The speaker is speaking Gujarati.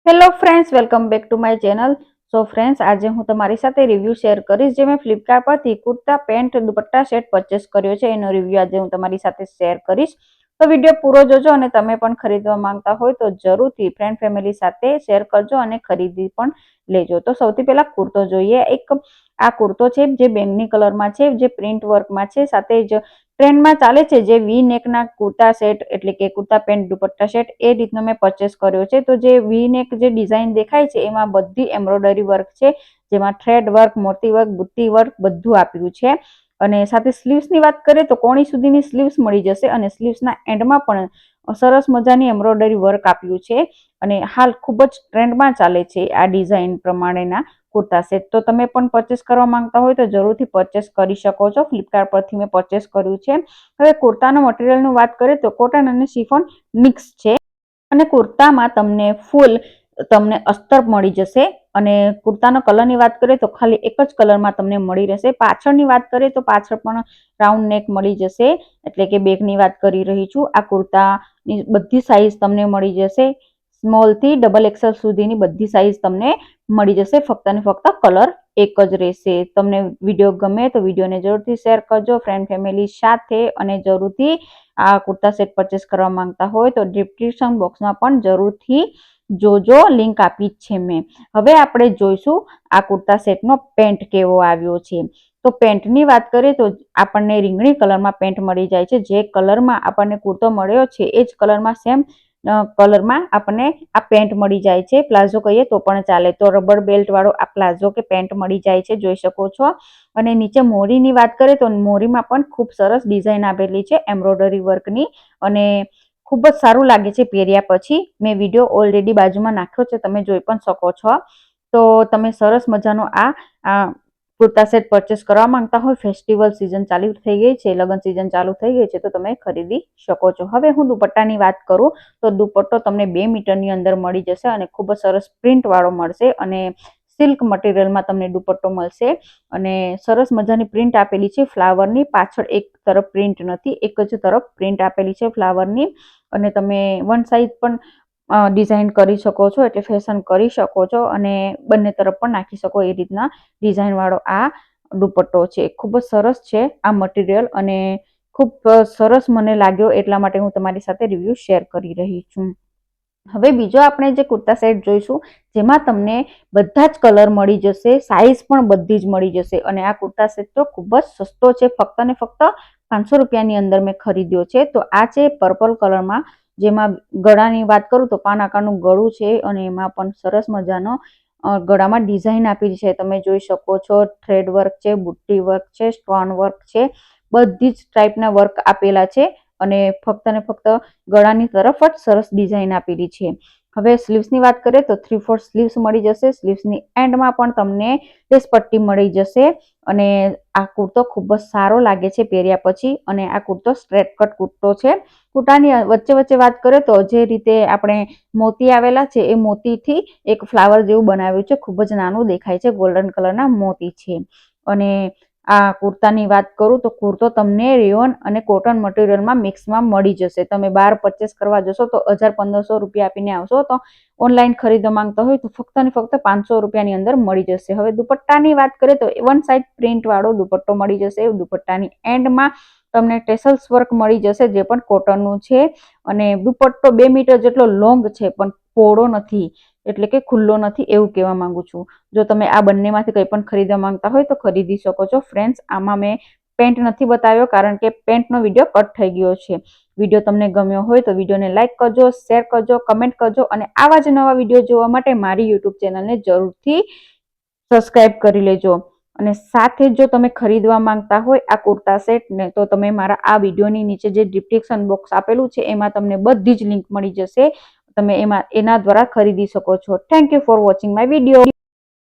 Hello friends, welcome back to my channel. So friends, આજે હું તમારી સાથે રિવ્યૂ શેર કરીશ જે મેં ફ્લિપકાર્ટ પરથી kurta pant dupatta set purchase કર્યો છે. એનો રિવ્યૂ આજે હું તમારી સાથે શેર કરીશ. તો વિડીયો પૂરો જોજો અને તમે પણ ખરીદવા માંગતા હોય તો જરૂરથી ફ્રેન્ડ ફેમિલી સાથે શેર કરજો અને ખરીદી પણ લેજો. તો સૌથી પહેલા કુર્તો જોઈએ. આ કુર્તો છે જે બેંગની કલરમાં છે, જે પ્રિન્ટ વર્કમાં છે, સાથે જ ટ્રેન્ડમાં ચાલે છે જે વી નેકના કુર્તા સેટ એટલે કે કુર્તા પેન્ટ દુપટ્ટા સેટ એ રીતનો મેં પરચેસ કર્યો છે. તો જે વી નેક જે ડિઝાઇન દેખાય છે એમાં બધી એમ્બ્રોઇડરી વર્ક છે, જેમાં થ્રેડ વર્ક, મોતી વર્ક, બુટ્ટી વર્ક બધું આપ્યું છે. અને સાથે સ્લીવ્સની વાત કરીએ તો કોણી સુધીની સ્લીવ્સ મળી જશે અને સ્લીવ્સના એન્ડમાં પણ સરસ મજાની એમ્બ્રોઇડરી વર્ક આપ્યું છે. અને હાલ ખૂબ જ ટ્રેન્ડમાં ચાલે છે આ ડિઝાઇન પ્રમાણેના કુર્તા સેટ. તો તમે પણ પરચેસ કરવા માંગતા હોય તો જરૂરથી પરચેસ કરી શકો છો. ફ્લિપકાર્ટ પરથી મેં પરચેસ કર્યું છે. હવે કુર્તાનો મટીરિયલની વાત કરીએ તો કોટન અને શિફોન મિક્સ છે અને કુર્તામાં તમને અસ્તર મળી જશે. અને કુર્તાનો કલરની વાત કરીએ તો ખાલી એક જ કલરમાં તમને મળી રહેશે. પાછળની વાત કરીએ તો પાછળ પણ રાઉન્ડ નેક મળી જશે, એટલે કે બેકની વાત કરી રહી છું. આ કુર્તાની બધી સાઈઝ તમને મળી જશે. સ્મોલ થી ડબલ એક્સેલ સુધીની બધી સાઈઝ તમને મળી જશે. ફક્ત ને ફક્ત કલર એક જ રહેશે. તમને વિડીયો ગમે તો વિડીયોને જરૂરથી શેર કરજો ફ્રેન્ડ ફેમિલી સાથે, અને જરૂરથી આ કુર્તા સેટ પરચેસ કરવા માંગતા હોય તો ડિસ્ક્રિપ્શન બોક્સમાં પણ જરૂરથી જોજો, લિંક આપી છે મેં. હવે આપણે જોઈશું આ કુર્તા સેટનો પેન્ટ કેવો આવ્યો છે. તો પેન્ટની વાત કરીએ તો આપણને રીંગણી કલરમાં પેન્ટ મળી જાય છે. જે કલરમાં આપણને કુર્તો મળ્યો છે એ જ કલરમાં સેમ કલરમાં આપણને આ પેન્ટ મળી જાય છે. પ્લાઝો કહીએ તો પણ ચાલે. તો રબર બેલ્ટ વાળો આ પ્લાઝો કે પેન્ટ મળી જાય છે, જોઈ શકો છો. અને નીચે મોરીની વાત કરીએ તો મોરીમાં પણ ખૂબ સરસ ડિઝાઇન આપેલી છે એમ્બ્રોઇડરી વર્કની, અને ખૂબ જ સારું લાગે છે પહેર્યા પછી. મેં વિડીયો ઓલરેડી બાજુમાં નાખ્યો છે, તમે જોઈ પણ શકો છો. તો તમે સરસ મજાનો આ કુર્તા સેટ પરચેસ કરવા માંગતા હોય, ફેસ્ટિવલ સિઝન ચાલુ થઈ ગઈ છે, લગ્ન સિઝન ચાલુ થઈ ગઈ છે, તો તમે ખરીદી શકો છો. હવે હું દુપટ્ટાની વાત કરું તો દુપટ્ટો તમને 2 મીટરની અંદર મળી જશે અને ખૂબ જ સરસ પ્રિન્ટ વાળો મળશે. અને સિલ્ક મટીરિયલમાં તમને દુપટ્ટો મળશે અને સરસ મજાની પ્રિન્ટ આપેલી છે ફ્લાવરની. પાછળ એક તરફ પ્રિન્ટ નથી, એક જ તરફ પ્રિન્ટ આપેલી છે ફ્લાવરની. અને તમે વન સાઈઝ પણ ડિઝાઇન કરી શકો છો, એટલે ફેશન કરી શકો છો અને બંને તરફ પણ નાખી શકો એ રીતના ડિઝાઇન વાળો આ દુપટ્ટો છે. ખૂબ જ સરસ છે આ મટીરિયલ અને ખૂબ સરસ મને લાગ્યો, એટલા માટે હું તમારી સાથે રિવ્યૂ શેર કરી રહી છું. હવે બીજો આપણે જે કુર્તા સેટ જોઈશું જેમાં તમને બધા જ કલર મળી જશે, સાઈઝ પણ બધી જ મળી જશે. અને આ કુર્તા સેટ તો ખૂબ જ સસ્તો છે, ફક્ત ને ફક્ત 500 રૂપિયાની અંદર મેં ખરીદ્યો છે. તો આ છે પર્પલ કલરમાં, જેમાં ગળાની વાત કરું તો પાન આકારનું ગળું છે અને એમાં પણ સરસ મજાનો ગળામાં ડિઝાઇન આપી છે, તમે જોઈ શકો છો. થ્રેડ વર્ક છે, બુટ્ટી વર્ક છે, સ્ટોન વર્ક છે, બધી જ ટાઈપના વર્ક આપેલા છે. અને ફક્ત ને ફક્ત ગળાની તરફ જ સરસ ડિઝાઇન આપેલી છે. હવે સ્લીવ્સની વાત કરીએ તો 3/4 સ્લીવ્સ મળી જશે. સ્લીવ્સની એન્ડમાં પણ તમને લેસ પટ્ટી મળી જશે. અને આ કુર્તો ખૂબ જ સારો લાગે છે પહેર્યા પછી. અને આ કુર્તો સ્ટ્રેટ કટ કુર્તો છે. કુર્તાની વચ્ચે વચ્ચે વાત કરીએ તો જે રીતે આપણે મોતી આવેલા છે એ મોતીથી એક ફ્લાવર જેવું બનાવ્યું છે, ખૂબ જ નાનું દેખાય છે, ગોલ્ડન કલરના મોતી છે. અને આ કુર્તાની વાત કરું તો કુર્તો તમને રેયોન અને કોટન મટીરિયલમાં મિક્સમાં મળી જશે. તમે બહાર પરચેસ કરવા જશો તો 1000-1500 રૂપિયા આપીને આવશો, તો ઓનલાઈન ખરીદવા માંગતા હોય તો ફક્ત ને ફક્ત 500 રૂપિયાની અંદર મળી જશે. હવે દુપટ્ટાની વાત કરીએ તો વન સાઈડ પ્રિન્ટ વાળો દુપટ્ટો મળી જશે. દુપટ્ટાની એન્ડમાં તમને ટેસલ્સ વર્ક મળી જશે, જે પણ કોટનનું છે. અને દુપટ્ટો 2 મીટર જેટલો લોંગ છે, પણ પહોળો નથી, એટલે કે ખુલ્લો નથી એવું કહેવા માંગુ છું. જો તમે આ બંનેમાંથી કંઈ પણ ખરીદવા માંગતા હોય તો ખરીદી શકો છો. ફ્રેન્ડ્સ, આમાં મેં પેન્ટ નથી બતાવ્યો કારણ કે પેન્ટનો વિડીયો કટ થઈ ગયો છે. વિડીયો તમને ગમ્યો હોય તો વિડીયોને લાઇક કરજો, શેર કરજો, કમેન્ટ કરજો અને આવા જ નવા વિડીયો જોવા માટે મારી યુટ્યુબ ચેનલને જરૂરથી સબસ્ક્રાઇબ કરી લેજો. અને સાથે જો તમે ખરીદવા માંગતા હોય આ કુર્તા સેટને તો તમે મારા આ વિડીયોની નીચે જે ડિસ્ક્રિપ્શન બોક્સ આપેલું છે એમાં તમને બધી જ લિંક મળી જશે. તમે એના દ્વારા ખરીદી શકો છો. Thank you for watching my video.